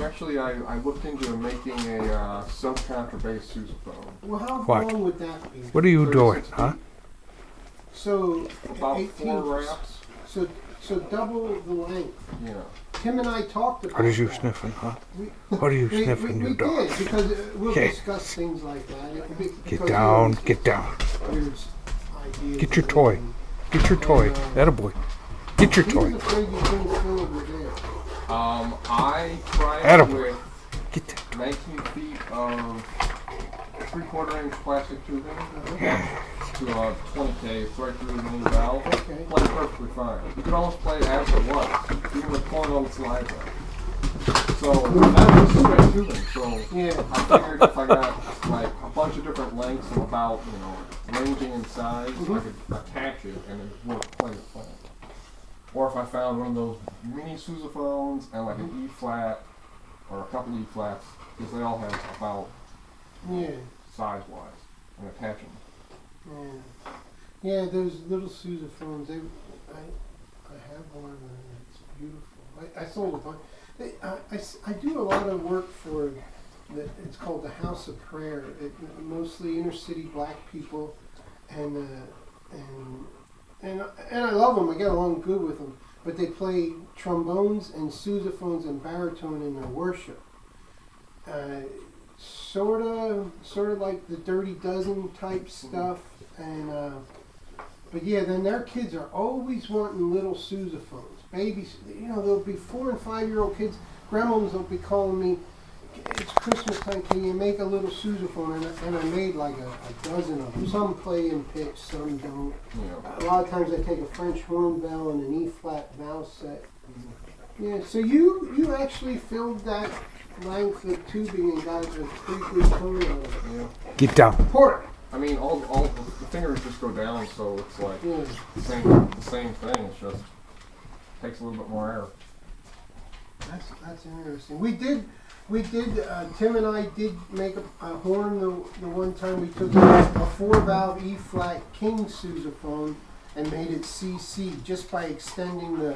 I looked into making a subcontrabass sousaphone. Well, how long would that be? What are you doing, huh? So about 18, 4 wraps. So double the length. Yeah. Tim and I talked about What are you that. sniffing, huh? What are you sniffing, you dog? We did, because we'll discuss things like that. Get down, get down. Get your toy. Get your toy. Attaboy. Get your toy. He was afraid you couldn't fill it with air. I tried Attaboy. with 19 feet of 3/4 inch plastic tubing to 20K, right through the main valve. Okay. Played perfectly fine. You could almost play it as it was, even with pulling all the slides out. So that was straight tubing. So Yeah. I figured if I got like a bunch of different lengths and about, ranging in size, I could attach it and it would play the plant. Or if I found one of those mini sousaphones and like an E flat or a couple E flats, because they all have about size wise and attach them. Yeah, those little sousaphones. I have one and it's beautiful. I sold it. I do a lot of work for. It's called the House of Prayer. Mostly inner city black people, and I love them. I get along good with them. But they play trombones and sousaphones and baritone in their worship. Sort of like the Dirty Dozen type stuff. And but yeah, then their kids are always wanting little sousaphones. Babies, they'll be 4 and 5-year-old kids. Grandmoms will be calling me. It's Christmas time. Can you make a little sousaphone? And I made like a dozen of them. Some play in pitch, some don't. Yeah. A lot of times I take a French horn bell and an E flat valve set. Yeah. So you actually filled that length of tubing and got a pretty good tone out of it. Yeah. Get down. Pour it. I mean, all the fingers just go down, so it's like the same thing. It's just takes a little bit more air. That's interesting. We did. Tim and I did make a horn the one time. We took a 4-valve E flat King sousaphone and made it CC just by extending the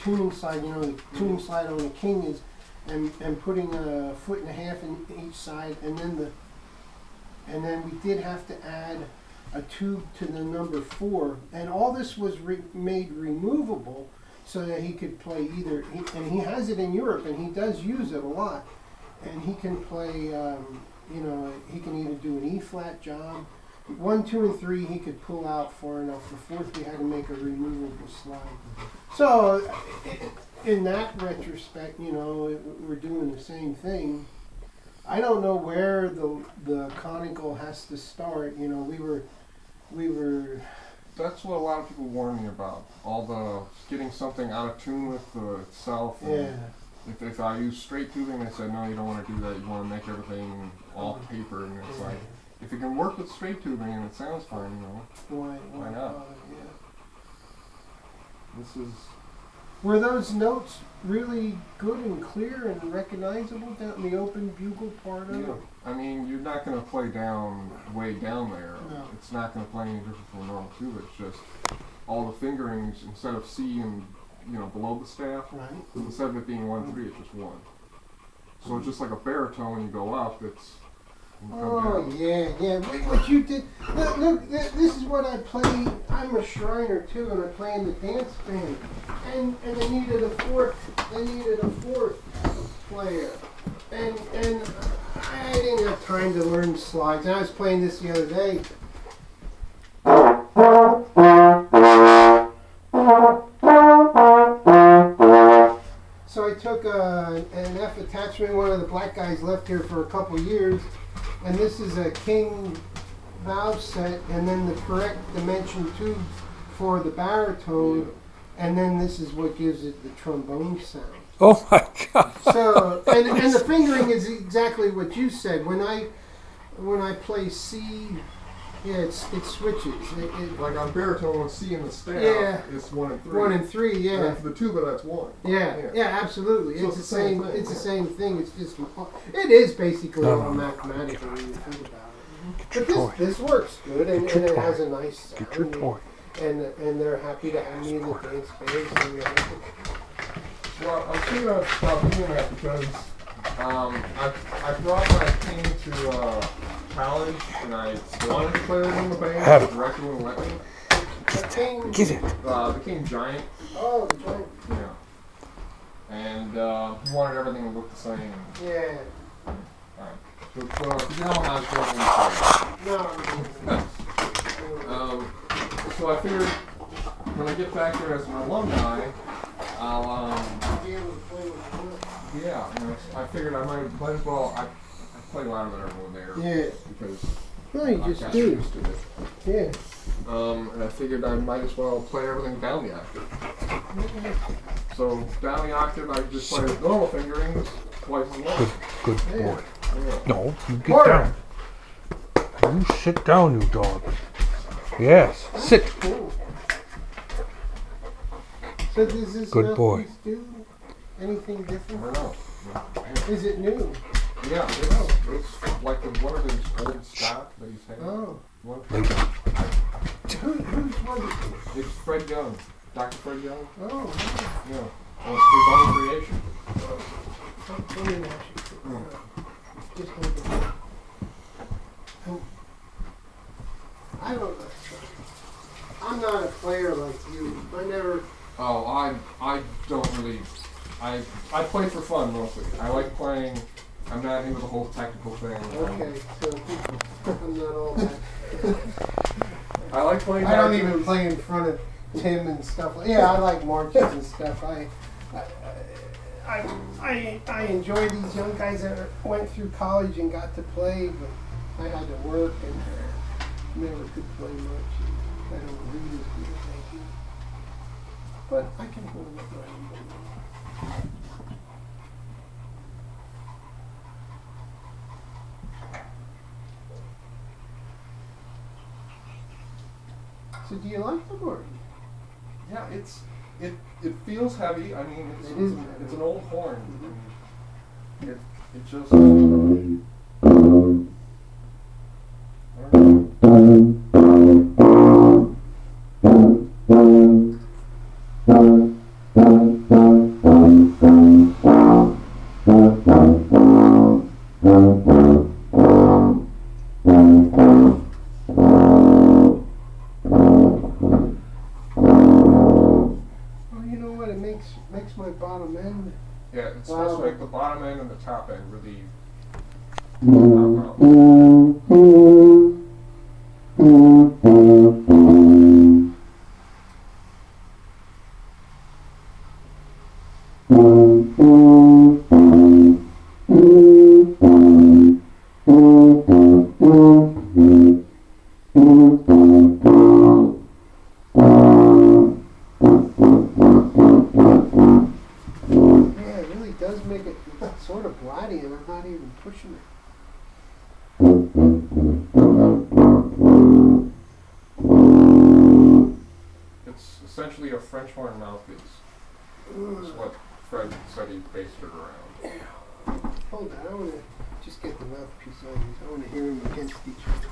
tuning slide. The tuning slide on the King is and putting 1.5 foot in each side, and then we did have to add a tube to the number 4, and all this was made removable so that he could play either. And he has it in Europe, and he does use it a lot. And he can play, he can either do an E flat job. 1, 2, and 3 he could pull out far enough. The 4th we had to make a removable slide. So in that retrospect, we're doing the same thing. I don't know where the conical has to start. We were. That's what a lot of people warn me about. All the getting something out of tune with itself. Yeah. If I use straight tubing, they said, no, you don't want to do that. You want to make everything all paper. And it's like, if it can work with straight tubing and it sounds fine, why not? Yeah. This is. Were those notes really good and clear and recognizable down in the open bugle part of it? I mean, you're not going to play way down there. No. It's not going to play any different from a normal tube. It's just all the fingerings, instead of C and below the staff, right. Instead of it being 1-3, it's just 1. So it's just like a baritone. When you go up, it's. Oh yeah. What you did? Look, this is what I play. I'm a Shriner too, and I play in the dance band. And they needed a fourth. They needed a 4th player. And I didn't have time to learn slides. And I was playing this the other day. So I took an F attachment. One of the black guys left here for a couple years. And this is a King valve set, and then the correct dimension tube for the baritone, and then this is what gives it the trombone sound. Oh my God! So, and the fingering is exactly what you said. When I play C, it switches. Like on baritone, with C in the staff, it's 1 and 3. 1 and 3, yeah. And for the tuba, that's 1. Yeah, absolutely. So it's the same thing. It's the same thing. It's just it is basically all mathematical when you think about it. But this works good, and it has a nice sound. Get your toy. And they're happy to have me in the dance band. Well, I'm thinking about doing that because I thought when I came to college and I wanted to play with the band, Have the it. director wouldn't let me. Get it. The King Giant, Oh, the joint. yeah. And he wanted everything to look the same. Yeah. Alright. So, you know how I was going No. So I figured when I get back there as an alumni, I'll Be able to play with the yeah, you know, I figured I might as well. I play louder than everyone there. Yeah. Because No, you I just got do. used to it. Yeah. And I figured I might as well play everything down the octave. So down the octave, I just play normal fingerings twice as long. Good Yeah. boy. Yeah. No, you get Order. down. You sit down, you dog. Yes, sit. Cool. So does this Good boy. mouthpiece do anything I different? don't know. Is it new? Yeah, it's like one of his old stock that he's had. Oh. One, Lay down. Who's was it? it's Fred Young, Dr. Fred Young. Oh, wow. Yeah, well, it's his own creation. Let me actually just hold it. I don't know. I'm not a player like you. I never. Oh, I don't really. I play for fun mostly. I like playing. I'm not into the whole technical thing. Okay, so I'm not all that. I like playing. I don't marches. even play in front of Tim and stuff. Yeah, I like marches and stuff. I enjoy these young guys that went through college and got to play, but I had to work and never could play much. I don't read as good as I do, but I can hold it right. So do you like the board? Yeah, it feels heavy. I mean, It is heavy. it's an old horn. It just. Well, you know what? It makes my bottom end. Yeah, it's Wow. supposed to make the bottom end and the top end really. Yeah, it really does make it sort of bratty, and I'm not even pushing it. It's essentially a French horn mouthpiece. That's what Fred said he based it around. Hold on, I want to just get the mouthpiece on these. I want to hear them against each other.